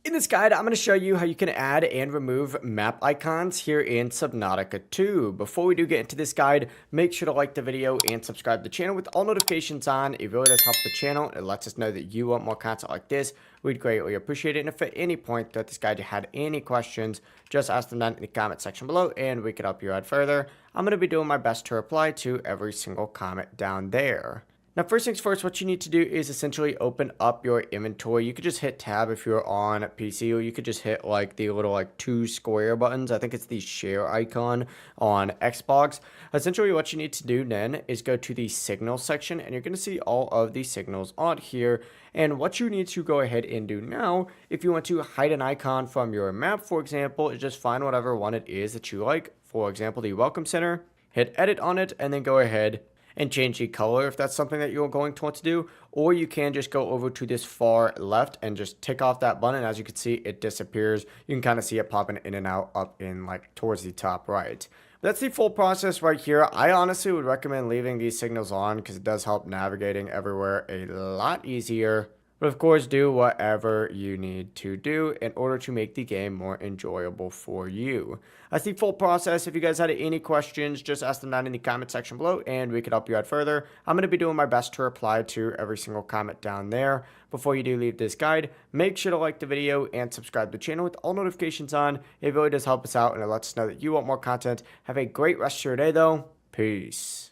In this guide, I'm going to show you how you can add and remove map icons here in Subnautica 2. Before we do get into this guide, make sure to like the video and subscribe to the channel with all notifications on. It really does help the channel. It lets us know that you want more content like this. We'd greatly appreciate it. And if at any point throughout this guide you had any questions, just ask them down in the comment section below and we can help you out further. I'm going to be doing my best to reply to every single comment down there. Now, first things first, what you need to do is essentially open up your inventory. You could just hit tab if you're on PC, or you could just hit like the little like two square buttons. I think it's the share icon on Xbox. Essentially, what you need to do then is go to the signal section, and you're going to see all of the signals on here. And what you need to go ahead and do now, if you want to hide an icon from your map, for example, is just find whatever one it is that you like. For example, the Welcome Center, hit edit on it, and then go ahead and change the color if that's something that you're going to want to do, or you can just go over to this far left and just tick off that button. As you can see, it disappears. You can kind of see it popping in and out up in like towards the top right. That's the full process right here. I honestly would recommend leaving these signals on because it does help navigating everywhere a lot easier. But of course, do whatever you need to do in order to make the game more enjoyable for you. That's the full process. If you guys had any questions, just ask them down in the comment section below and we could help you out further. I'm going to be doing my best to reply to every single comment down there. Before you do leave this guide, make sure to like the video and subscribe to the channel with all notifications on. It really does help us out and it lets us know that you want more content. Have a great rest of your day though. Peace.